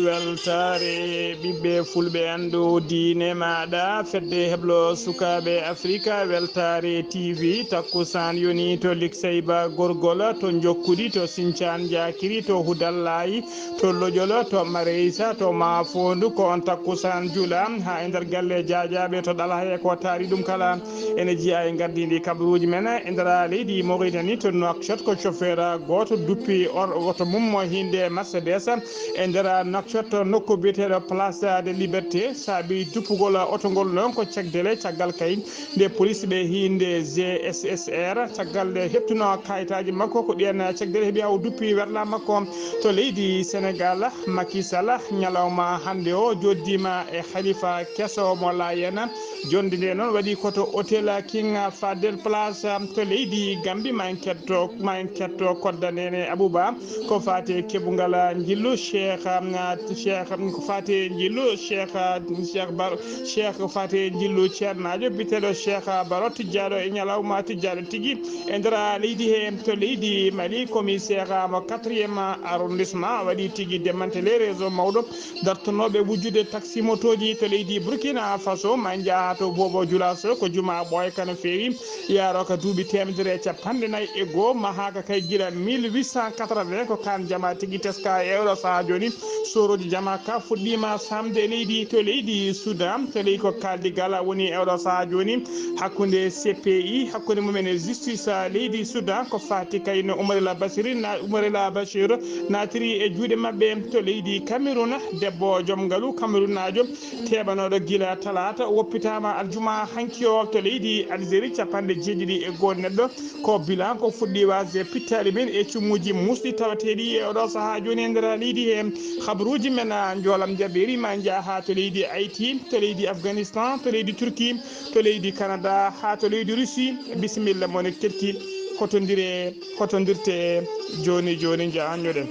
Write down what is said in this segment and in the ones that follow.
weltare ɓiɓɓe fulɓe andu diine maɗa fedde heblo sukaɓe africa weltare tv takkusan yoni to likseyba gorgol to jokkuɗi to Sinthiane Diakiri to Houdallayi to Lodiolo to Mareysa to Mafondu ko on takkusan juula ha e nder galle Diadiaɓe to ɗalaye ko taari ɗum kala ene jiiya e gardidi kabaruji men e nder leydi Mauritanie to Nouakchott ko chauffeur goto duppi oto mum hinde Mercedes e nder Nouakchott nokku biyeteɗo place de liberté saabi duppugol oto ngol noon ko cagdele caggal kay nde police ɓe hinde GSSR caggal nde heptuno kayitaji makko ko ɗiyen cagdele heeɓi haw duppi werla makko to leydi Sénégal. Macky Sall ñalawma hande o joddima e Khalifa Kesso mo layena jonde nde noon waɗi koto hôtel King Fahd Place to leydi Gambie ma en ketto koddanene Abouba ko fati keɓugal jillu Cheikh ko fati jillu Cheikh fati jillu ceernajo biteɗo Cheikh Baro tijjaɗo e ñalawma tijjaɗo tigui e nder leydi he to leydi Mali commissaire mo 4e arrondissement waɗi tigui démantelé réseau mawɗo dartonoɓe wujjude taxi motoji to leydi Burkina Faso ma jaaha to Bobo Dioulasso ko juma ɓoyka no fewi yaro ko duuɓi 141 mahaka kay guila 1880 ko kan jama tigui teska euro saha joni soroji jama ka fuɗɗima samde leydi to leydi Soudan to leydi ko kaldigal woni euro saha joni hakkude CPI hakkude mumen e justice leydi Soudan ko fati kayno Oumarila Bachir natiri e juuɗe mabɓe to leydi Cameroun debbo joom ngaalu Cameroun najo teɓanoɗo guila talata woppitama aljuma hanki o to leydi Algérie 90 neɗɗo ko bilan ko fuɗɗi wasde pittali men e cummuji musɗi tawateɗi e oɗo saaha joni e nder leydi he habaruji men joolam jaɓɓeri ma jaaha to leydi Haïti to leydi Afghanistan to leydi Turquie to leydi Canada ha to leydi Russie bisimilla mone ketti hotodirte joni jahanñoɗen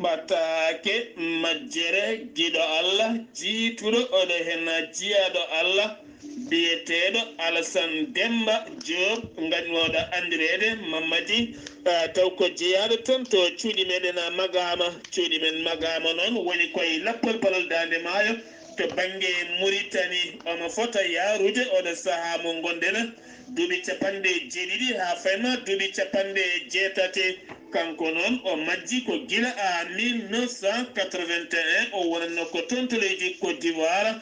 ɓattake majjere giɗo Allah jiituɗo oɗo hen jiyaɗo Allah biyeteɗo Alassane Demba Diop gañoɗo andirede Mamadi taw ko jeeyaɗo toon to cuuɗi meɗen Magama cuuɗi men Magama noon woni koye lappol palol Dande Maayo to banggue Mauritanie omo fota yarude oɗo saaha mo gonɗen duuɓi 70 ha fayma duuɓi 80 kanko noon o majji ko gila a 1981 o wonanno ko toon to leydi Côte d'Ivoire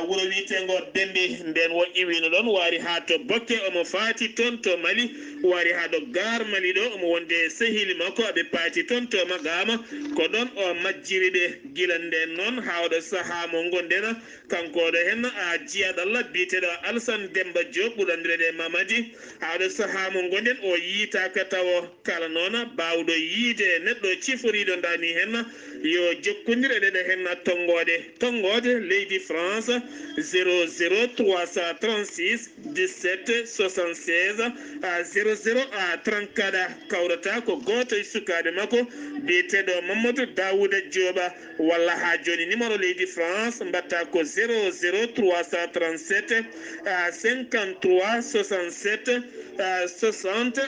wuro wiyetego Dembe nden wo iwino ɗon waari ha to Bokke omo faati toon to Mali waari ha ɗo Gare Mali ɗo omo wonde sehili makko aɓe paati toon to Magama ko ɗon o majjiri ɓe gila nden noon ha oɗo saaha mo gonɗen kanko ɗo hen a jiyaɗallah biyeteɗo Alassane Demba Diop ɓuurandirede Mamadi ha oɗo saaha mo gonɗen o yiitaka taw kala noon bawɗo yiide neɗɗo ciforiɗo dani hen yo jokkodirɗeɗe hen tongode leydi France 00336 17 76 00 34 kawrata ko goto e sukaɓe makko biyeteɗo Mamadou Daouda Dioba walla ha joni numéro leydi France mbatta ko 00337 53 67 60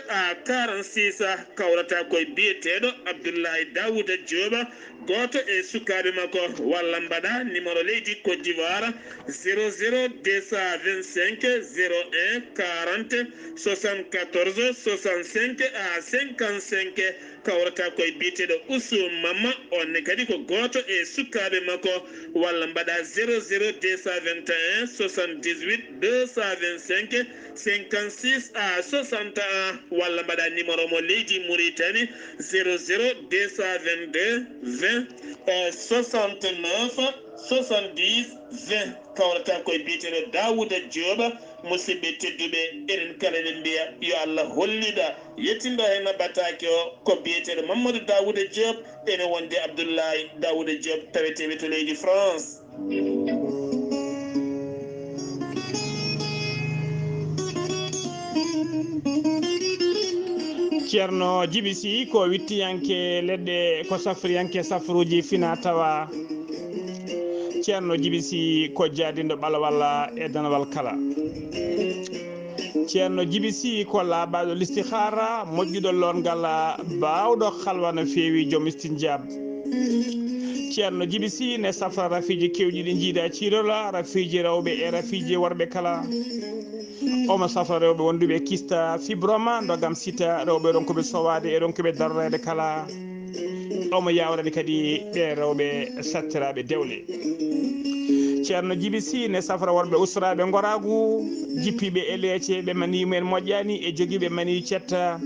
46 kawrata koye biyeteɗo Abdoulaye Daouda Dioba goto e sukaɓe makko walla mbaɗa numéro leydi Côte d'Ivoire 00 225 01 40 74 65 55 kawrata koye biyeteɗo Oussou Mama onne kadi ko goto e sukaɓe makko walla mbaɗa 00 221 78 225 56 61 walla mbaɗa numéro mo leydi Mauritanie 00 222 20 69 70 20 kawrata koye biyeteɗo Dawouda Diop musidɓe tedduɓe eɗen kala eɗen mbiya yo Allah hollida yettindo hen bataki o ko biyeteɗo Mamadou Dawouda Diop ene wonde Abdoulaye Dawouda Diop taweteɓe to leydi France. ceerno Djiby Sy ko wittiyanke leɗɗe ko safriyanke safruji fina tawa ceerno Djiby Sy ko jaadindo ɓalawalla e danawal kala ceerno Djiby Sy ko laaɓaɗo listihara moƴƴuɗo longal bawɗo halwa no feewi joom istinjab ceerno Djiby Sy ne safra rafiji kewɗi ɗi jiida ciirola rafiji rewɓe e rafiji worɓe kala omo safra rewɓe wonduɓe kista fibroma dogam sita rewɓe ronkoɓe sowade e ronkoɓe darrede kala omo yawrani kadi ɓe rewɓe sattiraɓe dewle ceerno Djiby Sy ne safra worɓe usraɓe goragu jippiɓe e leece ɓe mani mumen moƴƴani e joguiɓe mani cetta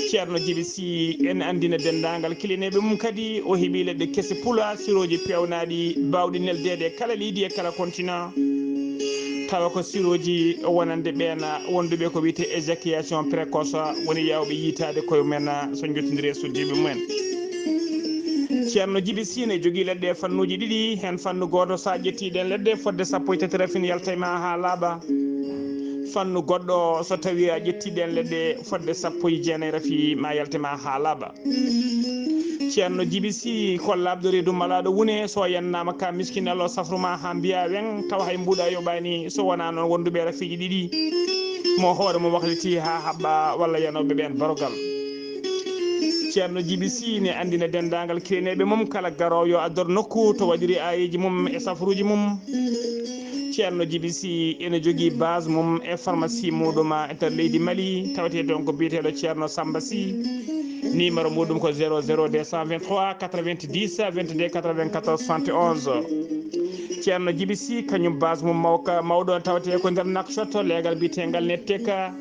ceerno Djiby Sy en andina dendagal kilineɓe mum kadi o heeɓi leɗɗe kese pula siroji pewnaɗi bawɗi neldede kala leydi e kala continent tawa ko siroji wonande ɓeena wonduɓe ko wiyete éjaculation précoce woni yawɓe yitade koye mumen so jottodiri e suddiɓe mumen ceerno Djiby Sy ne jogui leɗɗe fannuji ɗiɗi hen fannu goto sa ƴettiɗen leɗɗe fodde 1 rafin yaltayma ha laaɓa fannu goɗɗo so tawi a ƴettiɗen leɗɗe fodde 19 rafi ma yaltema ha laaɓa ceerno Djiby Sy ko labɗo reedu malaɗo wune so yannama ka miskinallo safruma ha mbiya wen tawa hay mbuɗa yoɓani so wona noon wonduɓe rafiji ɗiɗi mo hoore mo wahliti ha haɓɓa walla yanoɓe ɓen barogal ceerno Djiby Sy ne andina dendagal kireneɓe mum kala garowo yo addor nokku to waɗiri ayiji mum e safruji mum ceerno Djiby Sy ene jogui base mum e pharmacie muɗum e nder leydi Mali tawete donc biyeteɗo ceerno Samba Sy numéro muɗum ko 00 223 90 22 94 71 ceerno Djiby Sy kañum base mum mawɗo tawate ko nder Nouakchott leegal biyetegal netteka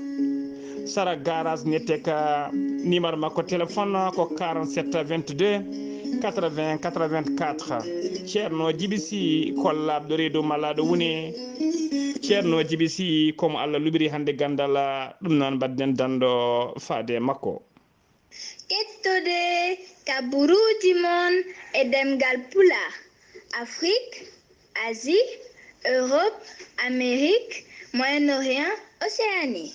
sara garage netteka numéro makko téléphone ko 47 22 80 84 ceerno Djiby Sy ko labɗo reedu malaɗo wune ceerno Djiby Sy komo Allah luɓiri hande gandal ɗum noon badden dando faade makko kettode kaburuji mon e demgal pula Afrique Asie Europe Amérique Moyen-Orient Océanie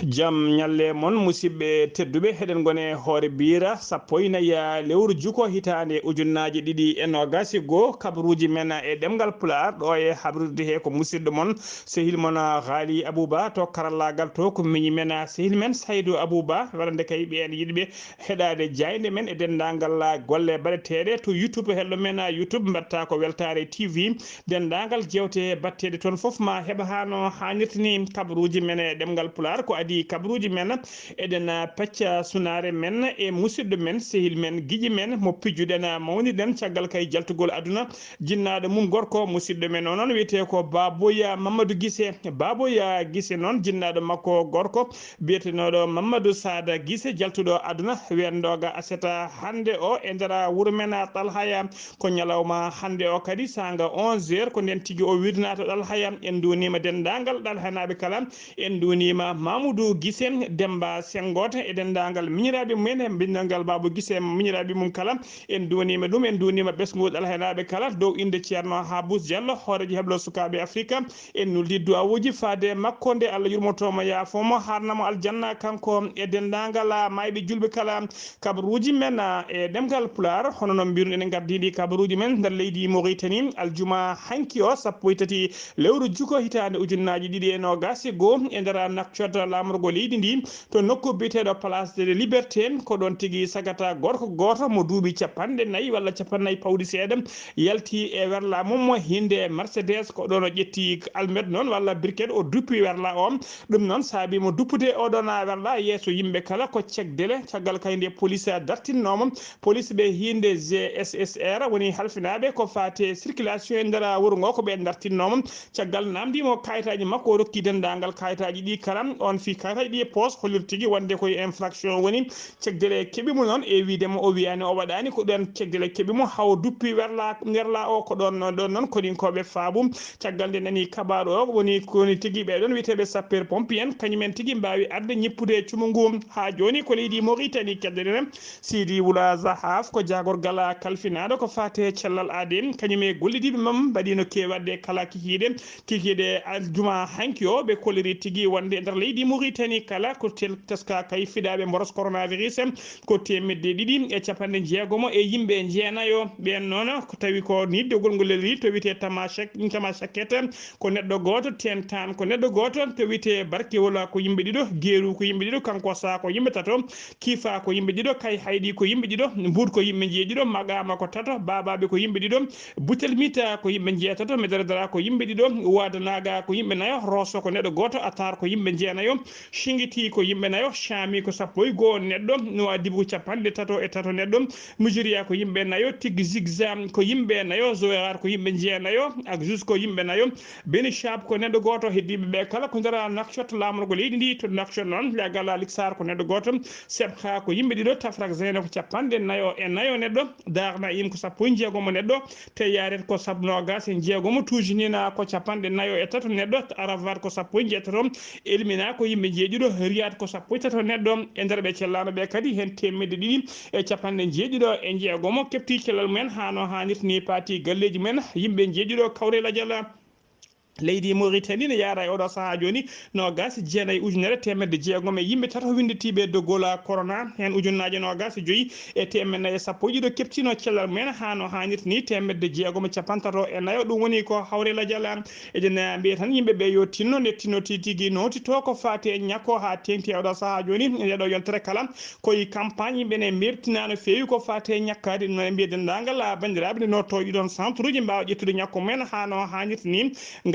jaam ñalle moon musidɓe tedduɓe heɗen gone hoore bira sappo e naya lewru juko hitande ujunnaji ɗiɗi e nogasi goho kabaruji men e ɗemgal pular ɗo e habrude he ko musidɗo moon sehil moon Ghali Abouba to karallagal to ko miñi men sehil men Saydou Abouba waɗande kay ɓen yiɗɓe heɗade jayde men e dendagal golle baɗeteɗe to YouTube hello men YouTube mbatta ko Weltare TV dendagal jewte battede toon foof ma heɓa hano hannirtini kabaruji men e ɗemgal pular ko adi kabaruji men eɗen pecca sunare men e musidɗo men sehil men guiƴi men mo pijjuɗen mawniɗen caggal kay jaltugol aduna jinnaɗo mum gorko musidɗo men o noon wiyete ko Baboya Mamadou Guissé Baboya Guissé noon jinnaɗo makko gorko biyetenoɗo Mamadou Sada Guissé jaltuɗo aduna wendoga aseta hande o e nder wuuro men Ɗalhaya ko ñalawma hande o kadi sanga 11 h ko nden tigui o wirnato Ɗalhaya en dunima dendagal Ɗalhanaɓe kala en dunima Mamoudou Guissé Demba Sengote e dendagal miñiraɓe mumen bindalgal Babou Guissé miñiraɓe mum kala en dunima ɗum en dunima ɓesgol Ɗalhanaɓe kala dow inde ceerno Habous Diallo hoorejo heblo sukaɓe Afrique en nuldi duwawuji faade makko nde Allah yurmotomo yaafomo harnamo aljanna kanko e dendagal mayɓe julɓe kala kabaruji men e ɗemgal pular hono noon mbiruɗen en gardiɗi kabaruji men nder leydi Mauritanie aljuma hanki o 13 lewru juko hitande ujunnaji ɗiɗi e nogasi goho e nder Nouakchott lamorgo leydi ndi to nokku biteɗo place de liberté ko ɗon tigui sagata gorko goto mo duuɓi 50 walla 50 pawɗi seeɗa yalti e werla mum hinde Mercedes ko ɗon o ƴetti almed noon walla briquet o duppi werla o ɗum noon saabimo duppude oɗon werla yesso yimɓe kala ko cekdele caggal kayde police dartinnomo police ɓe hinde GSSR woni halfinaɓe ko fate circulation e nder wuuro ngo ko ɓe dartinnomo caggal namdimo kayitaji makko o rokki dendagal kayitaji ɗi kala on fi waddi kata ɗi poste hollir tigi wonde koye infraction woni cegdele keɓimo noon e widemo o wiyani o waɗani ko ɗon cegdele keɓimo haw duppi werla o ko ɗon noon kodinkoɓe faabum caggal nde nani kabaɗo o woni koni tigi ɓeɗon wiyeteɓe sapeur pompier en kañumen tigi mbawi arde ñippude cumo ngu ha joni ko leydi Mauritanie keddeɗen Sidi Wula Zahaf ko jagorgal kalfinaɗo ko fate cellal aade kañume gollidiɓe mam mbaɗino kewadde kala kikiɗe aljuma hanki o ɓe kolliri tigi wonde nder leydi Mauritanie kala ko teska kay fiɗaɓe mboros coronavirus ko temedde ɗiɗi e capanɗe jeegomo e yimɓe jeenayo ɓen noon ko tawi ko ni dogol ngol lelri to wiyete Tamachaket ko neɗɗo goto Tentan ko neɗɗo goto to wiyete Barkewol ko yimɓe ɗiɗo Guéru ko yimɓe ɗiɗo Kankossa ko yimɓe tato Kifa ko yimɓe ɗiɗo Kay Haydi ko yimɓe ɗiɗo Mbour ko yimɓe jeeɗiɗo Magama ko tato Babaɓe ko yimɓe ɗiɗo Boutelmita ko yimɓe jeetato Mederdara ko yimɓe ɗiɗo Wade Naga ko yimɓe nayo Rosso ko neɗɗo goto Atar ko yimɓe jeenayo Shingiti ko yimɓe nayo Chami ko sappo e goho neɗɗo Nouadhibou capanɗe tato e tato neɗɗo Moujiria ko yimɓe nayo Tigui Zigza ko yimɓe nayo Zoyar ko yimɓe jeenayo ak Jus ko yimɓe nayo Beni Chab ko neɗɗo goto heddiɓe ɓe kala ko nder Nouakchott lamorgo leydi ndi to Nouakchott noon legal Liksar ko neɗɗo goto Sebha ko yimɓe ɗiɗo Tafrak Zeyna ko capanɗe nayo e nayo neɗɗo Darna im ko sappo e jeegomo neɗɗo Teyaret ko sabnogas e jeegomo Toujinina ko capanɗe nayo e tato neɗɗo Arafat ko sappo e jeetato Elmina ko yimɓe jeeɗiɗo Riyad ko sappo e tato neɗɗo e nder ɓe cellano ɓe kadi hen temedde ɗiɗi e capanɗe jeeɗiɗo e jeegomo kefti cellal mumen hano hannirtini paati galleji men yimɓe jeeɗiɗo kawre ladial leydi Mauritanie ne yaara e oɗo saaha joni nogas jeenayyi ujunere temedde jeegom e yimɓe tato winditiɓe doggol corona hen ujunnaje nogas joyyi e temedde sappo e ɗiɗo keptino cellal mumen hano hannirta ni temedde jeegom capantato e nayo ɗum woni ko hawre ladial eɗen mbiya tan yimɓeɓe yo tinno nde tinnoti tigui notito ko fate ñakko ha tengti e oɗo saaha joni ndeɗo yontere kala koye campagne yimɓene mertina no fewi ko fate ñakkade ɗum no mbiya dendagal bandiraɓe nde notto ɗiɗon centre uji mbawa ƴettude ñakko mumen hano hannirta ni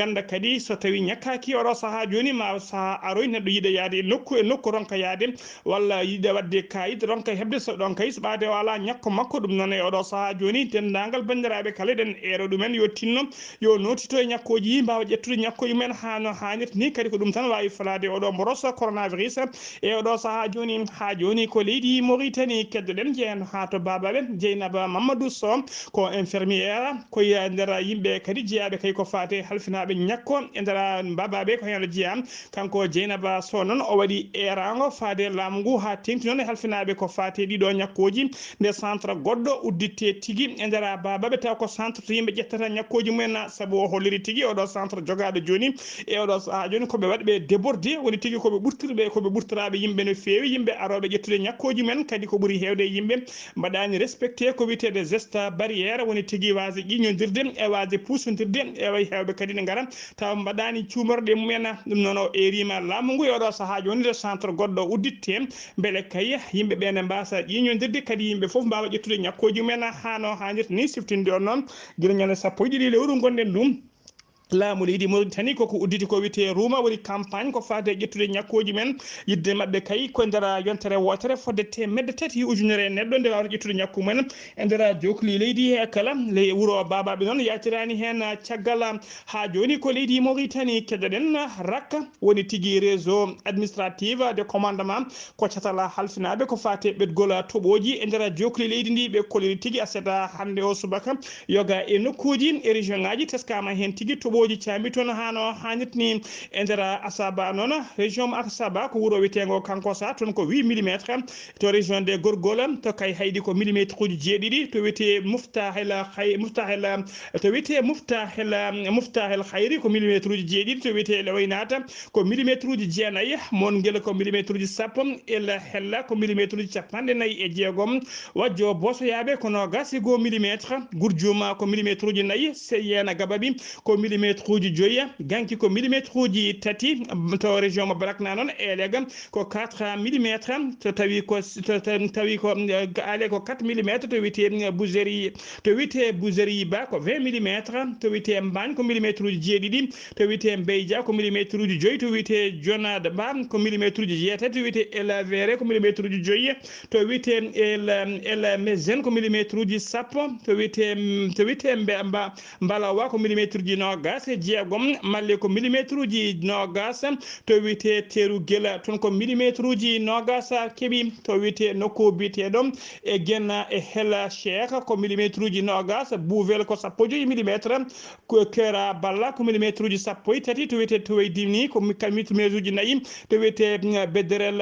ganda kadi so tawi ñakkaki oɗo saaha joni ma saaha aroy neɗɗo yiiɗa yaade e nokku ronka yaade walla yiiɗa wadde kayit ronka hebde so ɗon kay so ɓaade o ala ñakko makko ɗum noon e oɗo saaha joni dendagal bandiraɓe kala eɗen eero ɗumen yo tinno yo notito e ñakkoji mbawa ƴettude ñakkoji mumen hano hannirta ni kadi ko ɗum tan wawi falade oɗo mboros coronavirus e oɗo saaha joni ha joni ko leydi Mauritanie keddoɗen jeeyano ha to babaɓe Dieynaba Mamadou Sow ko infirmiére koye nder yimɓe kadi jeeyaɓe kay ko fate halfinaɓe ñakko e nder babaɓe ko hen jeeyam kanko Dieynaba Sow noon o waɗi erago faade laamu ngu ha tengti noon e halfinaɓe ko fate ɗiɗo ñakkoji nde centre goɗɗo udditte tigui e nder babaɓe taw ko centre to yimɓe ƴettata ñakkoji mumen saabu o holliri tigui oɗo centre jogaɗo joni e oɗo saaha joni koɓe waɗiɓe débordé woni tigui koɓe ɓurtiraɓe yimɓe no fewi yimɓe aroɓe ƴettude ñakkoji men kadi ko ɓuuri hewde e yimɓe mbaɗani respecté ko witede geste barriére woni tigui wasde ƴiñodirde e wasde pusodirde e way hewɓe kadi ne gara taw mbaɗani cuumorɗe mumen ɗum noon o erima laamu ngu e oɗo saaha joni nde centre goɗɗo udditte beele kay yimɓeɓe ne mbasa ƴiñodirde kadi yimɓe foof mbawa ƴettude ñakkoji mumen hano hannirta ni siftinde on noon guila ñande sappo e ɗiɗi lewru gonɗen ɗum laamu leydi Mauritanie koko udditi ko wiyete Rouma woni campagne ko fate ƴettude ñakkoji men yidde mabɓe kay ko nder yontere wotere fodde temedde tati ujunere neɗɗo nde wawata ƴettude ñakku mumen e nder jokli leydi he kala ley wuuro babaɓe noon yatirani hen caggal ha joni ko leydi Mauritanie keddoɗen rakka woni tigui réseau administratif de commandement ko catala halfinaɓe ko fate ɓeɗgol toɓoji e nder jokli leydi ndi ɓe koliri tigui aseta hande o subaka yoga e nokkuji e région ngaji teskama hen tigui toɓoji cambi toon hano hannirtani e nder Asaba noon région Asaba ko wuuro wiyetego Kankossa toon ko 8 mm to région de Gorgol to Kay Haydi ko millimétre uji jeeɗiɗi to wiyete Muftahel Khayri ko millimétre uji jeeɗiɗi to wiyete Lewaynata ko millimétre uji jeenayyi Mongel ko millimétre uji sappo El Hella ko millimétre uji capanɗe nayyi e jeegom Wadjo Bosoyaɓe ko nogas e 1 millimétre Gurjuma ko millimétre uji nayyi Seyena Gababi ko millimétre uji joyyi Ganki ko millimétre uji tati to région mo Brakna noon Elega ko 4 millimétre to tawi ko ale ko 4 millimétre to wiyete Bouzeri Ba ko 20 millimétre to wiyete Mbagne ko millimétre uji jeeɗiɗi to wiyete Beydia ko millimétre uji joyyi to wiyete Jonade Ba ko millimétre uji jeetati to wiyete Elavere ko millimétre uji joyyi to wiyete El Mezen ko millimétre uji sappo to wiyete Mbalawa ko millimétre uji nogas nogas e jeegom malle ko millimétre uji nogas to wite teru gela ton ko millimétre uji nogas keɓi to wite nokku biteɗo e genna e hela cheikh ko millimétre uji nogas bouvel ko 15 millimétre ko kera balla ko millimétre uji 13 to wite to weydini ko millimétre uji nayi to wite bedderel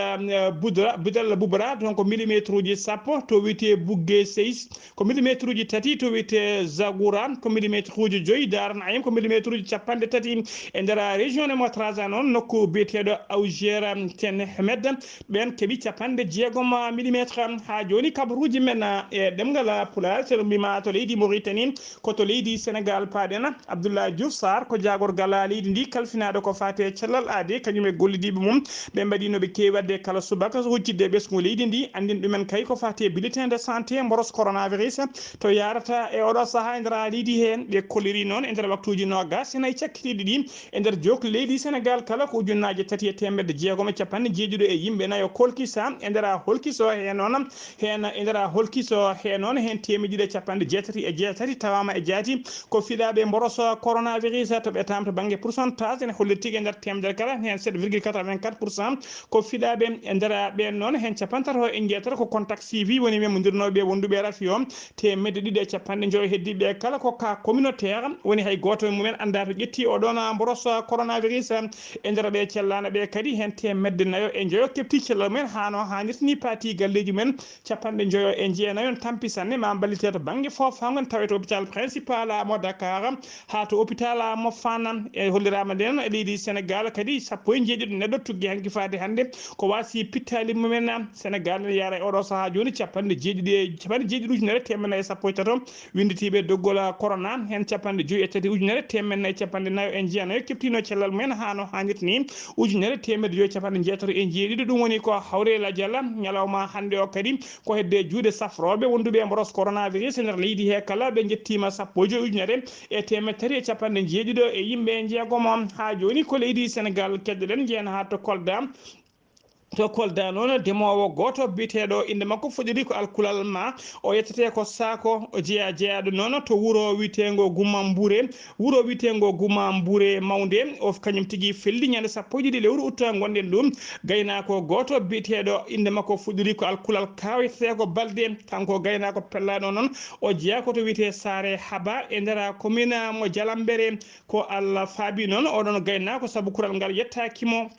budal bubara donc millimétre uji 10 to wite bugge 6 ko millimétre uji 3 to wite zagura ko millimétre uji 5 daran ayim ko millimétre uji 13 e ndera région mo traza non nokku biteɗo awgera ten hemed ben keɓi 16 millimétre ha joni kabaruji men e ɗemgal pulaar seno mbima to leydi Mauritanie ko to leydi Sénégal paɗen Abdoulaye Diouf Sarr ko jagorgal leydi ndi kalfinaɗo ko fate cellal aade kañum e gollidiɓe mum ɓe mbaɗinoɓe kewi wadde kala subaka huccidde ɓesgu leydi ndi andin ɗumen kay ko fate bulletin de santé mboros coronavirus to yarata e oɗo saaha e nder leydi hen ɓe kolliri noon e nder waktuji nogas enayi cakkitiɗi ɗi e nder jokki leydi Sénégal kala ko ujunnaje 360 e yimɓe nayo kolkisa e nder holkiso he noon hen e nder holkiso he noon hen 168 tawama e jaati ko fiɗaɓe mboroso coronavirus to ɓetama to banggue pourcentage ene hollir tigui e nder temedere kala hen 7,84% ko fiɗaɓe e nder ɓen noon hen 50 e jeetata ko contact suivi woni memodirnoɓe wonduɓe rafi o 250 heddiɓe kala ko cas communautaire woni hay goto mumen anda to ƴetti oɗon mboroso coronavirus e nder ɓe cellano ɓe kadi hen 4 e joyo kepti cellal men hano hannirta ni paati galleji men 59 tampi sanne ma ballite to banggue fofagon tawete hôpital principal mo Dakar ha to hôpital mo Fann e hollirama nden e leydi Sénégal kadi 17 neɗɗo tugui hanki fade hande ko wasi pittali mumen Sénégal ne yara e oɗo saaha joni 17 ujunere temedde 13 winditiɓe doggol corona hen 53 ujunere temedde 49 e jeenayo keptino cellal men hano hannirta ni ujunere temedde 57 e jeeɗiɗo ɗum woni ko hawrela dialla ñalawma hande o kadi ko hedde juuɗe safroɓe wonduɓe mboros coronavirus e nder leydi he kala ɓe jettima 15 ujunere e temedde 3 e yimɓe jeegomo ha joni ko leydi Sénégal keddoɗen jeen ha to Kolda noon demowo goto biteɗo inde makko foɗiri ko alkulal ma o yettete ko sako jeeyaɗo noon to wuuro witego Gumambure mawde o kañum tigui felli ñande 11 lewru août gonɗen ɗum gaynako goto biteɗo inde makko foɗiri ko alkulal ka yettete ko Balde kanko gaynako pellaɗo noon o jeeya koto wite Sare Haba e nder commune mo Jalambere ko Allah faabi noon oɗon gaynako saabu kural ngal yettakimo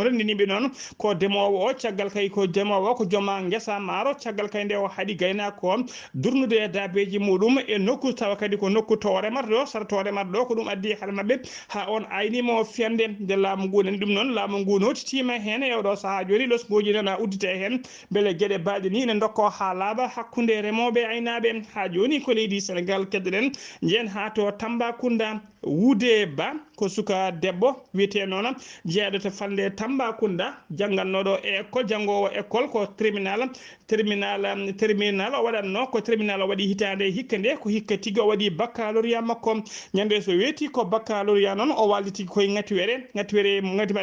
rendiniɓe noon ko demowo o caggal kay ko demowo ko joma ngesa maaro caggal kay nde o haɗi gaynako durnude e dabeji muɗum e nokku tawa kadi ko nokku towremata ɗo sara towremata ɗo ko ɗum addi haala mabɓe ha on aynimo fiyande nde laamu ngu nani ɗum noon laamu ngu notitima hen e oɗo saaha joni losgoji nana uddite hen beele gueɗe baɗe ni ne dokko ha laaɓa hakkude remoɓe aynaɓe ha joni ko leydi Sénégal keddoɗen jeen ha to Tambacounda Wuude Ba ko suka debbo wiyete noon jeeyaɗo to falle Tambacounda janggannoɗo école jangowo école ko terminal o waɗatno ko terminal o waɗi hitande hikka nde ko hikka tigui o waɗi baccalauréat makko ñande so weeti ko baccalauréat noon o waldi tigui koye ŋatiwere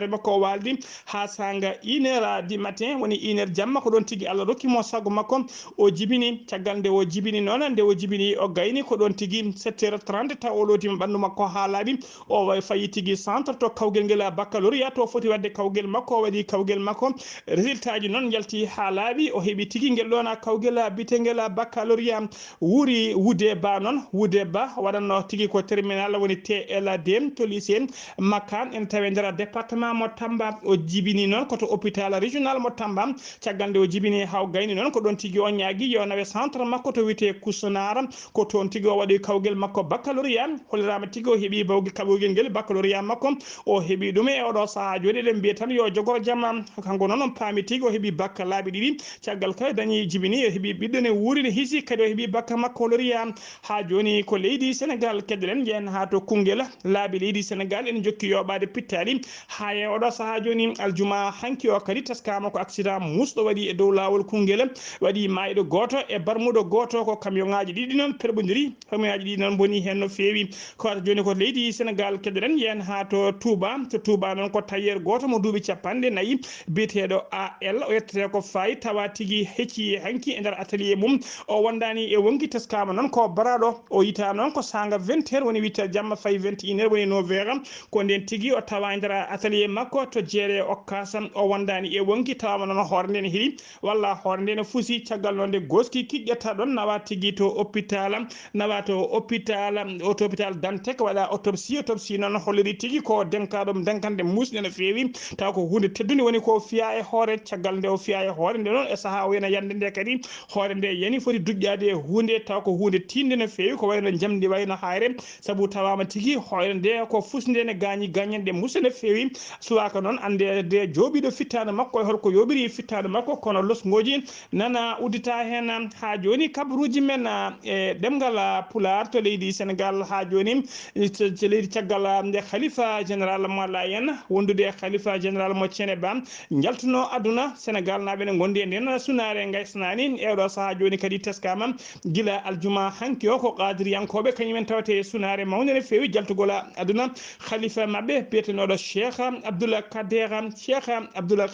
makko o waldi ha sanga 1h du matin woni 1h jamma ko ɗon tigui Allah rokkimo sago makko o jibini caggal nde o jibini noon nde o jibini o gayni ko ɗon tigui 7h30 taw o lotima ɓandu makko ha laaɓi o fayi tigui centre to kawguel ngel baccalauréat to foti wadde kawguel makko o waɗi kawguel makko résultat ji noon jalti ha laaɓi o heeɓi tigui guel ɗon kawguel bitegel baccalauréat wuuri Wuude Ba noon Wuude Ba waɗanno tigui ko terminal woni TLD to lycée Makka en tawi nder département mo Tamba o jibini noon koto hôpital régional mo Tamba caggal nde o jibini haw gayni noon ko ɗon tigui o ñaagui yo nawe centre makko to wiyete Koussanar ko toon tigui o waɗi kawguel makko baccalauréat hollirama tigui o heeɓi kawguel ngel baccalauréat makko o heeɓi ɗum e oɗo saaha joni eɗen mbiya tan yo jogo jamma kanko noon on paami tigui o heeɓi bakka laaɓi ɗiɗi caggal kay dañi jibini o heeɓi ɓiɗɗo ne wuuri ne hiisi kadi o heeɓi bakka makko lauréat ha joni ko leydi Sénégal keddoɗen jen ha to Koungheul laaɓi leydi Sénégal en jokki yoɓade pittali ha e oɗo saaha joni aljuma hanki o kadi taskama ko accident musɗo waɗi e dow lawol Koungheul waɗi mayɗo goto e barmuɗo goto ko camion ngaji ɗiɗi noon perɓodiri camion ngaji ɗiɗi noon boni hen no fewi ko wata joni ko leydi Sénégal kederen yen ha to Touba non ko tayer goto mo duubi capande nayi biteeɗo AL o yettete ko fayi tawa tigi hecci hanki e nder atelier mum o wondani e wonki teskama non ko baraɗo o yita non ko sanga 20h woni 8h jamma fayi 21h woni 9h ko nden tigi o tawa e nder atelier makko to jeere okkasam o wondani e wonki tawama non hoore nde ne heeɗi walla hoore nde ne fuusi caggal noon nde goski kiƴƴetta ɗon nawa tigi to hôpital nawa to hôpital Dantec waɗa autopsie noon holliri tigi ko denkaɗum denkande musde no feewi taw ko hunde teddude woni ko fiya e hoore caggal nde o fiya e hoore nde noon e saaha o yana yande nde kadi hoore nde yani foti dujƴade e hunde taw ko hunde tinde no feewi ko wayno jamdi wayno hayre saabu tawama tigi hoore nde ko fusde ne gañi gañande musde no feewi suwaka noon ande de jooɓiɗo fittade makko e holko yoɓiri fittade makko kono losgoji nana uddita hen ha joni kabaruji men e ɗemgal pular to leydi Sénégal ha joni to leydi caggal nde khalifa général mo layen wondude khalifa général mo Ceneba jaltuno aduna Sénégal naɓe ne gondi e nden sunare gaysnani eɗo saaha joni kadi teskama gila aljuma hanki o ko qadiriyankoɓe kañumen tawate sunare mawde no fewi jaltugol aduna khalifa mabɓe biyetenoɗo Cheikh Abdoul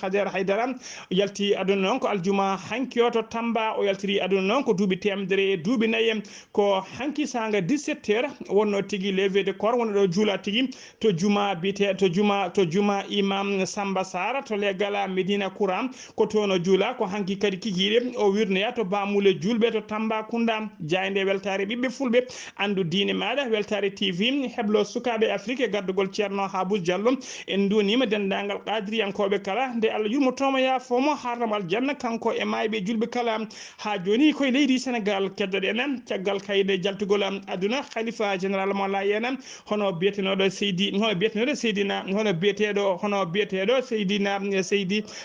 Kader Haydara yalti aduna noon ko aljuma hanki o to Tamba o yaltiri aduna noon ko duuɓi temedere duuɓi nayyi ko hanki sanga 17h wonno tigui levé de corps wonno ɗo juula tigui to juma bite to juma imam Samba Sara to legala Medina Kouram ko tono juula ko hanki kadi kikiɗe o wirnoya to bamule julɓe to Tambacounda jayde weltare ɓiɓɓe fulɓe andu diine maɗa weltare TV heblo sukaɓe Afrique gardugol ceerno Habou Diallo en dunima dendagal qadiriyankoɓe kala nde Allah yurmotomo yafomo harnamo aljanna kanko e mayɓe julɓe kala ha joni koye leydi Sénégal keddoɗen caggal kayde jaltugol aduna khalifa général mo layena hono biyeteɗo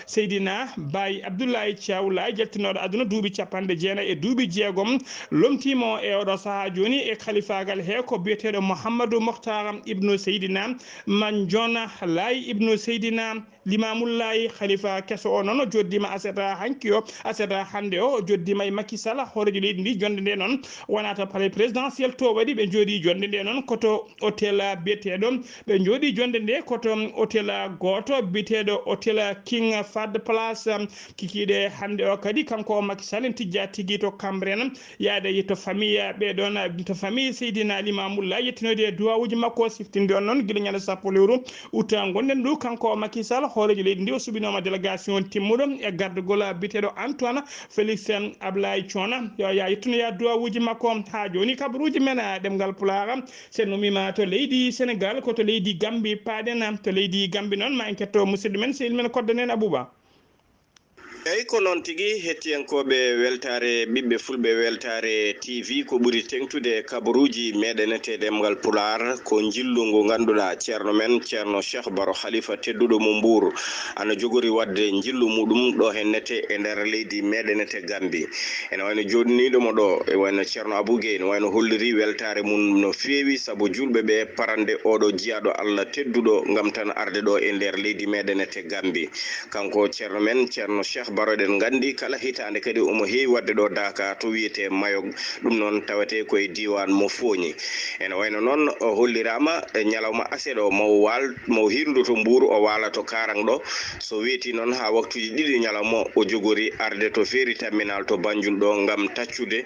Seydina Baye Abdoulaye Thiaw Laye jaltinoɗo aduna duuɓi capanɗe jeenayi e duuɓi jeegom lomtimo e oɗo saaha joni e khalifagal he ko biyeteɗo Mouhamadou Mokhtar ibnu Seydina Mandione Laye ibnu Seydina Limamullahi khalifa kesso o noon o joddima aseta hanki o aseta hande o joddima e Macky Sall horejo leydi ndi jonde nde noon wonata palais présidentiel to waɗi ɓe jooɗi jonde nde noon koto hôtel biyeteɗo ɓe jooɗi jonde nde koto hôtel goto biyeteɗo hôtel King Fahd Place kikiɗe hande o kadi kanko Macky Sall en tijja tigui to Cambérène yaade to famille ɓeɗon to famille Seydina Limamoulaye yettinode e duwawuji makko siftinde on noon guila ñande sappo lewru août gonɗen ɗo kanko Macky Sall horejo leydi ndi o subinoma délégation timmuɗo e gardugol biteɗo Antoine Félix Ablaye Thione yo ya yettunoya duwawuji makko ha joni kabaruji men ɗemgal Pulaar sen umima to leydi Sénégal ko to leydi Gambie paaɗen to leydi Gambie noon ma en ketto musidɗo men sehil men koddanen Abouba. eyyi ko noon tigui hettiyankoɓe weltare ɓiɓɓe fulɓe weltare TV ko ɓuuri tengtude kabaruji meɗenete ɗemgal Pulaar ko jillu ngu ganduɗa ceerno men ceerno Cheikh Baro Khalifa tedduɗo mo Mbour ana jogori wadde jillu muɗum ɗo hennete e nder leydi meɗenete Gambie ene wayno joɗiniɗomo ɗo e wayno ceerno Abou Gueye ne wayno holliri weltare mum no feewi saabu julɓe ɓe parande oɗo jiyaɗo Allah tedduɗo gam tan arde ɗo e nder leydi meɗenete Gambie kanko ceerno men ceerno Cheikh Baro den gandi kala hitande kadi omo heewi wadde ɗo Daka to wiyete Mayog ɗum noon tawete koye diwan mo Foñi ene wayno noon o hollirama ñalawma aseɗo mo hirdu to Mbour o wala to Karang ɗo so weeti noon ha waktuji ɗiɗi ñalawma o jogori arde to ferry terminal to Banjul ɗo gam taccude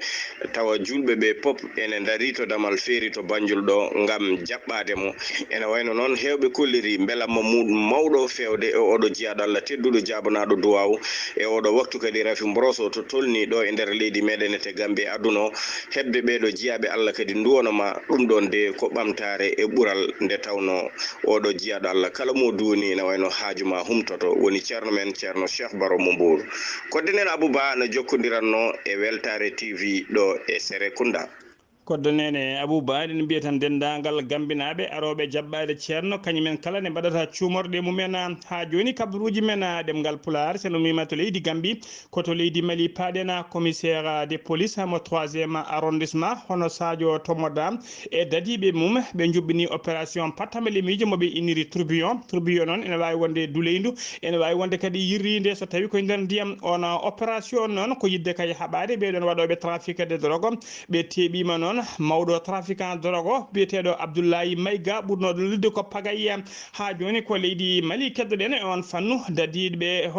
tawa julɓe ɓe pop ene dari to damal ferry to Banjul ɗo gam jaɓɓade mo ene wayno noon hewɓe kolliri belamma muɗum mawɗo fewde e oɗo jiyaɗo Allah tedduɗo jabanaɗo duwaw e oɗo waktu kadi Rafi Mbroso to tolni ɗo e nder leydi meɗenete Gambie aduna hebbe ɓeɗo jiyaɓe Allah kadi duwonoma ɗum ɗon de ko ɓamtare e ɓural nde tawno oɗo jiyaɗo Allah kala mo duwoni ne wayno haajuma humtoto woni ceerno men ceerno Cheikh Baro mo Mbour koddenen Abouba no jokkodiranno e weltare TV ɗo e Serekunda koddonene Abouba en mbiya tan dendagal gambinaɓe aroɓe jaɓɓade ceerno kañumen kala ne mbaɗata cuumorɗe mumen ha joni kabaruji men ɗemgal Pulaar sen umima to leydi Gambie koto leydi Mali paaɗena commissaire de police mo 3e arrondissement hono Sadio Tomoda e dadiɓe mum ɓe juɓɓini opération pattamele miijo moɓe iniri tourbillon noon ene wawi wonde duleydu ene wawi wonde kadi yirride so tawi koye nder ndiyam on opération noon ko yidde kay haɓade ɓeɗon waɗoɓe trafic de drogue ɓe teeɓima noon noon mawɗo trafiquant drogue biyeteɗo Abdoulaye Mayga ɓurnoɗo lidde ko pagayya ha joni ko leydi Mali keddoɗen e on fannu dadiɓe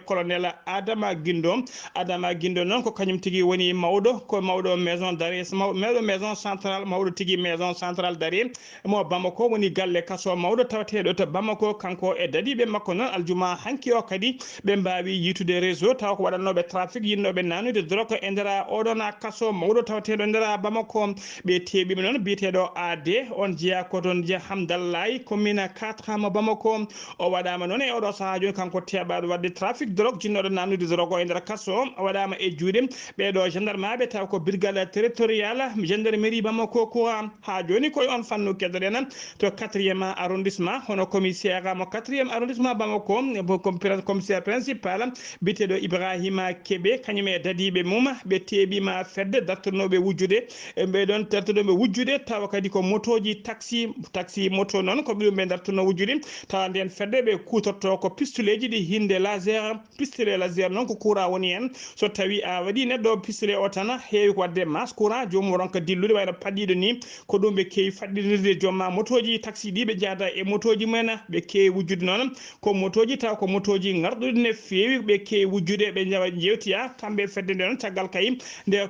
colonel Adama Guindo noon ko kañum tigui woni mawɗo ko mawɗo maison d'arrêt mawɗo maison centrale mawɗo tigui maison centrale d'arrêt mo Bamako woni galle kaso mawɗo tawateɗo to Bamako kanko e dadiɓe makko noon aljuma hanki o kadi ɓe mbawi yitude réseau taw ko waɗannoɓe trafic yinnoɓe nanude drogue e ndera oɗon kaso mawɗo tawateɗo ndera Bamako ɓe teɓima noon biyeteɗo AD on jeeya ko toon jeeya Hamdallahi commune 4 mo Bamako o waɗama noon e oɗo saaha joni kanko teɓaɗo wadde trafic drogue jinnoɗo nanude drogue e nder kaso o waɗama e juuɗe ɓeɗo gendarme taw ko brigade territorial gendarmerie Bamako ko ha joni koye on fannu keddoɗen to 4e arrondissement hono commissaire mo 4e arrondissement Bamako commissaire principal biteɗo Ibrahima Kebe kañum e dadiɓe mum ɓe teɓima fedde dartonoɓe wujjude ɓeɗon dartonoɓe wujjude tawa kadi ko motoji taxi moto noon ko ɓiɗum ɓe dartono wujjude tawa nden fedde ɓe kutorto ko pistolet ji ɗi hinde laser pistolet laser noon ko courant woni hen so tawi a waɗi neɗɗo pistolet o tan heewi ko wadde masse courant jomum ronka dillude wayno paddiɗo ni ko ɗum ɓe kewi faɗɗidirde jomma motoji taxi ɗi ɓe jaada e motoji mumen ɓe kewi wujjude noon ko motoji taw ko motoji garɗuɗi ne fewi ɓe kewi wujjude ɓe jewtiya kamɓe fedde nde noon caggal kayim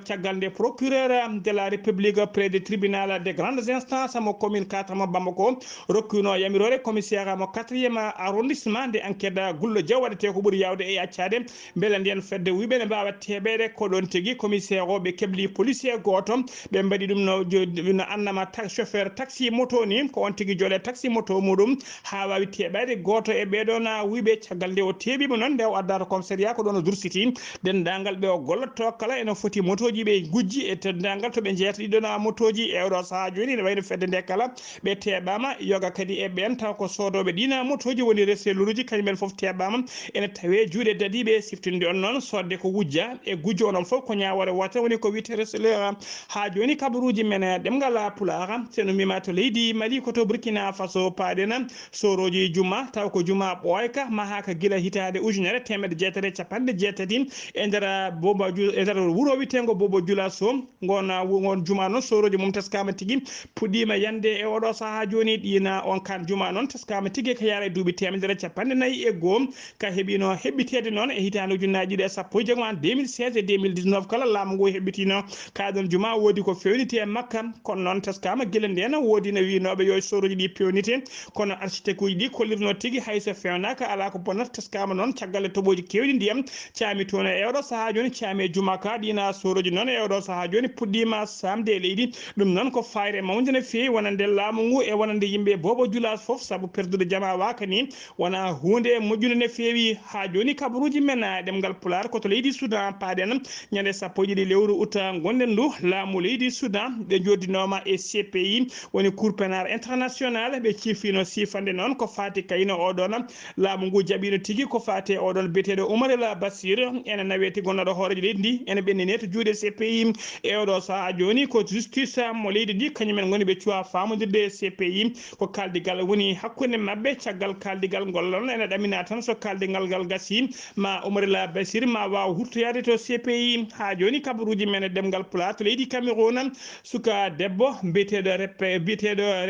caggal nde procureur de la république près du tribunal des grandes instances mo commune 4 mo Bamako rokkino yamirore commissaire mo 4e arrondissement nde enquête Gullo Diaw waɗete ko ɓuuri yawde e accade beele nden fedde wiɓe ne mbawa teɓede ko ɗon tigui commissaire o ɓe kebli policier goto ɓe mbaɗi ɗum no annama chauffeur taxi moto ni ko on tigui joole taxi moto muɗum ha wawi teɓade goto e ɓeɗon wiɓe caggal nde o teɓima noon nde o addata commissariat ko ɗon o dursiti dendagal ɓe o gollotto kala ene foti motoji ɓe gujji e dendagal to ɓe jeeyata ɗiɗon motoji e oɗo saaha joni ne wayno fedde nde kala ɓe teɓama yoga kadi e ɓen taw ko sodoɓe ɗina motoji woni reseluruji kañumen foof teɓama ene tawe juuɗe dadiɓe siftinde on noon sodde ko wujja e gujjo onon foof ko ñawore wotere woni ko wiite reseleur ha joni kabaruji men ɗemgal Pulaar seno mbima to leydi Mali koto Burkina Faso paɗena soroji juma taw ko juma ɓoyka mahaka guila hitande ujunere 1980 e nder wuuro witengo Bobo Dioulasso gon juma noon soroji mum teskama tigui puɗɗima yande e oɗo saaha joni ɗina on kan juma noon teskama tigui ko yaara e duuɓi 1941 ka heeɓino heɓɓitede noon e hitande ujunnaje ɗiɗi e sappo e jeegom 2016 et 2019 kala laamu ngu heɓɓitino kaɗon juma woodi ko fewniti e makka kono noon teskama guila nden woodi no winoɓe yo soroji ɗi pewnite kono architecte uji ɗi kollirno tigui hayso fewnaka ala ko bonnata teskama noon caggal e toɓoji kewɗi ndiyam caami toon e oɗo saaha joni caami e juma ka ɗina soroji noon e oɗo saaha joni puɗɗima samde e leydi ɗum noon ko fayre mawde no fewi wonande laamu ngu e wonande yimɓe Bobo Dioulasso foof saabu perdude jama waka ni wona hunde moƴƴude no fewi ha joni kabaruji men ɗemgal Pulaar koto leydi Soudan paɗen ñande sappo e ɗiɗi lewru août gonɗen ndu laamu leydi Soudan ɓe joddinoma e CPI woni cour pénal international ɓe ciifino sifande noon ko fati kayno oɗon laamu ngu jaɓino tigui ko fati oɗon biyeteɗo Oumar El Bashir ene naweti gonnoɗo hoorejo leydi ndi ene ɓennine to juuɗe CPI e oɗo saaha joni ko justice mo leydi ndi kañumen goni ɓe cuwa famodirde CPI ko kaldigal woni hakkude mabɓe caggal kaldigal ngollon ene ɗamina tan so kaldigal ngal gasi ma Oumar El Bashir ma waw hurtoyade to CPI ha joni kabaruji men ɗemgal Pulaar to leydi Cameroun suka debbo biyeteɗo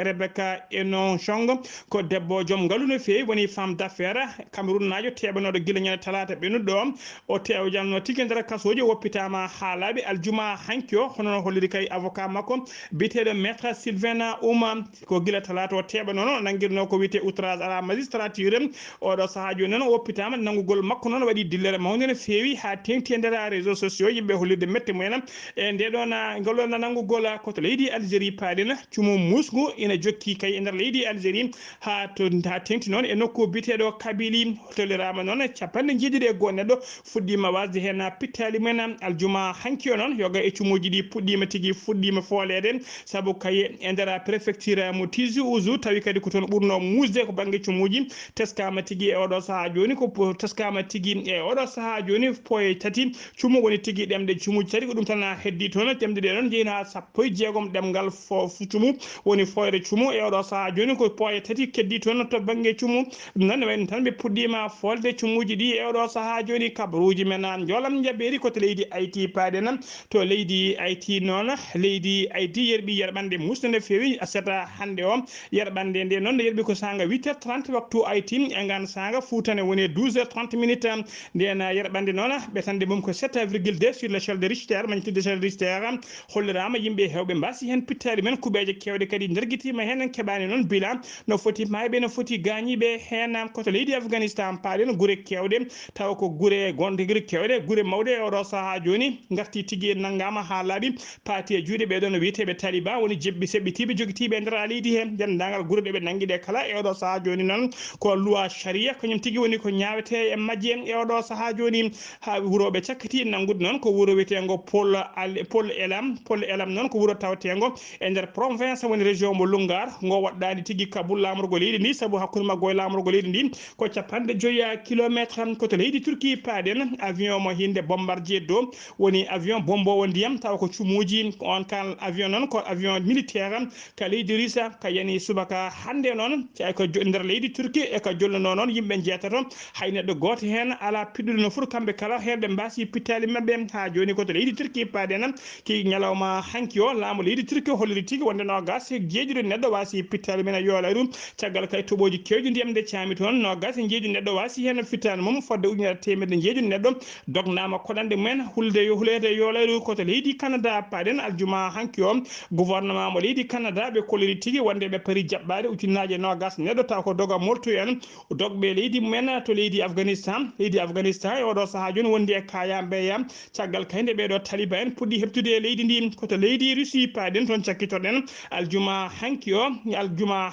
Rebecca Enonchong ko debbo joom ngaalu no fewi woni femme d'affaires Cameroun najo teɓanoɗo guila ñande talata ɓennuɗo o tewjanno tigui nder kasoji woppitama ha laaɓi aljuma hanki o hono holliri kay avocat makko biyeteɗo maître Sylvain Ouma ko guila talata o teɓanono nanguirno ko wiyete outrage à la magistrature oɗo saaha joni noon woppitama nangugol makko noon waɗi dillere mawde no fewi ha tengti e nder réseaux sociaux yimɓe hollirde mette mumen e ndeɗon ngolɗon nangugol koto leydi Algérie paɗen cumu musgu ina jokki kay e nder leydi Algérie ha tengti noon e nokku biteɗo Kabylie tolirama noon capanɗe jeeɗiɗi e goho neɗɗo fuɗɗima wasde hen pittali men aljuma hanki o noon yoga e cumuji ɗi puɗɗima tigui fuɗɗima foolede saabu kay e nder préfecture mo Tizi Ouzou tawi kadi ko toon ɓurno musde ko banggue cumuji teskama tigui e oɗo saaha joni ko teskama tigui e oɗo saaha joni poye tati cumu woni tigui ɗemɗe cumuji tati ko ɗum tan heddi toon ɗemɗe ɗe ɗon jeeyina sappo e jeegom ɗemgal cumu woni foyre cumu e oɗo saaha joni ko poye tati keddi toon to banggue cumu ɗum noon ne wayno tan ɓe puɗɗima folde cumuji ɗi e oɗo saaha joni kabaruji men jolam jaɓɓeri koto leydi Haïti paɗen paaden to leydi Haïti noon leydi Haïti yerɓi yerɓande musnde feewi asata hande o yerɓande nde noon yerɓi ko sanga 8h30 waktu Haïti e ngan sanga Foutane woni 12h30 minutes nden yerɓande noon ɓetande mum ko 7,2 sur l'échelle de Richter magnitude d'échelle de Richter hollirama yimɓe hewɓe mbasi hen pittade men kuɓeje kewɗe kadi derguitima hen keɓani noon bilan no foti mayɓe no foti gañiɓe hen koto leydi Afghanistan paaɗen guure kewɗe taw ko guure gonɗe guure kewɗe guure mawɗe e oɗo saaha joni garti tigui naggama ha laaɓi paati e juuɗe ɓeɗon no wiyeteɓe taliban woni jebbi seɓɓitiɓe joguitiɓe e nder leydi he dendagal guure ɗeɓe nanguiɗe kala e oɗo saaha joni noon ko loi sharia kañum tigui woni ko ñawete e majje e oɗo saaha joni ha wuroɓe cakkati nanggude noon ko wuuro wiyetego Paul Elam noon ko wuuro tawtego e nder province woni région mo Lungar ngo waɗɗani tigui kabul lamorgo leydi ndi saabu hakkude maggo e lamorgo leydi ndi ko 50 kilométre koto leydi Turquie paaden avion mo hinde bombardier do woni avion bombowo ndiyam taw ko cumuji on kan avion noon ko avion militaire ka leydi Rissa ka yani subaka hande noon ko nder leydi Turquie e ka jolluno noon yimɓe jeetato hay neɗɗo goto hen ala piɗɗude no foti kamɓe kala heɓe mbasi pittali mabɓe ha joni koto leydi Turquie paaden ki ñalawma hanki o laamu leydi Turquie holliri tigui wonde no gas jeejude neɗɗo wasi pittali men yoola ɗum caggal kay toɓoji kewji ndiyam de caami toon no gas jeejude neɗɗo wasi hen fittani mum fodde ujunere temedde jeejude neɗɗo dognama koɗande mumen hulede yoolayru koto leydi Canada paaden aljuma hanki o gouvernement mo leydi Canada ɓe kolliri tigui wonde ɓe paari jaɓɓade ujunnaje nogas neɗɗo taw ko doga moltu en dogɓe leydi mumen to leydi Afghanistan e oɗo saaha joni wondi e kaya mbeya caggal kayde ɓeɗo taliba en puɗɗi heɓtude e leydi ndi koto leydi Russie paaden toon cakkitoɗen aljuma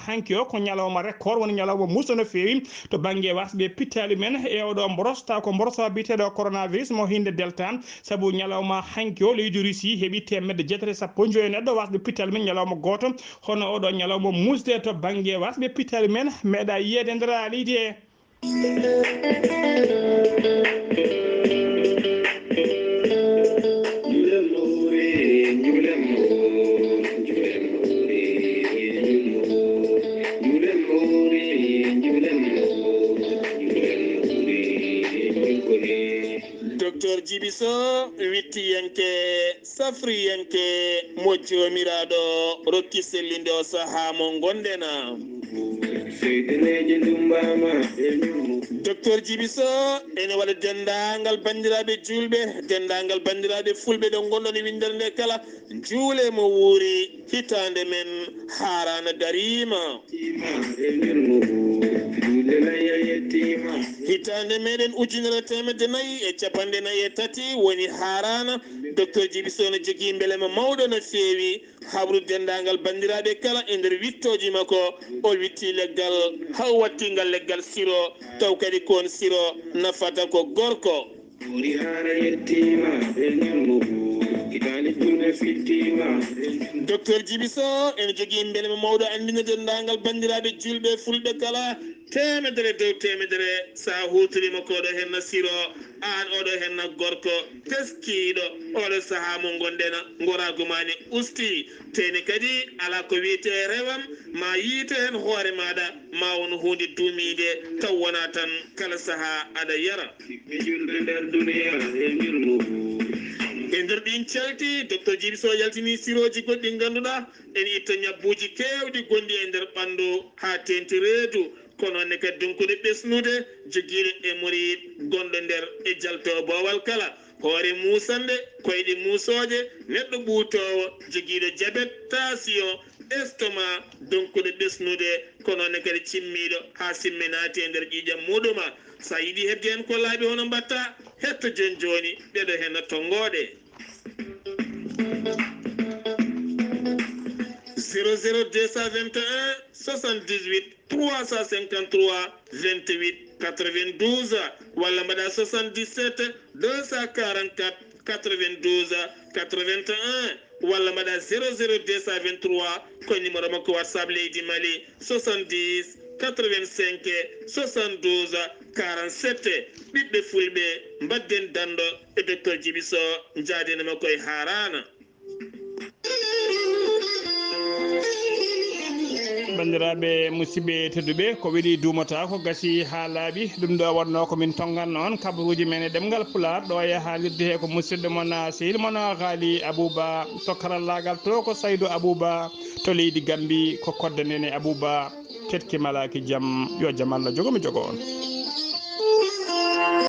hanki o ko ñalawma record woni ñalawma musa no fewi to banggue wasɓe pittali men e oɗo boros taw ko borosa biteɗo coronavirus mo hinde delta saabu ñalawma hanki o leydi Russie heeɓi 1,7 neɗɗo wasɓe pittali men ñalawma goto hono oɗo ñalawma musde to banggue wasɓe pittali men meeɗa yiyede e nder leydi e docteur Djiby Sow wittiyanke safriyanke mo jomiraɗo rokki sellinde o saaha mo gondena docteur Djiby Sow ene waɗa dendagal bandiraɓe julɓe dendagal bandiraɓe fulɓe ɗo gonɗon e windere nde kala juule mo wuuri hitande men harana darima hitande meɗen 1953 woni harana docteur Djiby Sow no jogui beelema mawɗo no fewi habru dendagal bandiraɓe kala e nder wittoji makko o witti leggal haw wattingal leggal siro taw kadi kon siro nafata ko gorko docteur Djiby Sow ene jogui beelema mawɗo andina dendagal bandiraɓe julɓe fulɓe kala temedere dow temedere sa hutorima koɗo henna siro an oɗo henna gorko teskiɗo oɗo saaha mo gonɗena goragumani usti teni kadi ala ko wiyete rewam ma yiito hen hoore maɗa ma won hunde duumide taw wona tan kala saaha aɗa yara e nder ɗin calti docteur Djiby Sow yaltini siroji goɗɗi ganduɗa ene itta ñabbuji kewɗi gonɗi e nder ɓandu ha tenti reedu kono ne kadi dunkude ɓesnude joguiɗo e murid gonɗo nder e jalto bowal kala hoore musande koyɗe musoje neɗɗo ɓuutowo joguiɗo diabète tension estomac dunkude ɓesnude kono ne kadi cimmiɗo ha simminati e nder ƴiƴam muɗuma sa yiiɗi hebde hen ko laaɓi hono mbatta hetto joni joni ɓeɗo henna tongoɗe 00221 78 353 28 92 walla mbaɗa 77 244 92 81 walla mbaɗa 00223 ko numéro makko WhatsApp leydi Mali 70 85 72 47 ɓiɓɓe fulɓe mbadden dando e docteur Djiby Sow jaadenema koye harana bandiraɓe musidɓe tedduɓe ko weɗi dumata ko gasi ha laaɓi ɗum ɗo wonno komin tongan noon kabaruji men e ɗemgal pular ɗo e haalirde he ko musidɗo mon sehil mon haali Abouba to karallagal to ko Saydou Abouba to leydi Gambi ko koddanene Abouba ketki malaki jaam yo jaam Allah jogomi jogo on.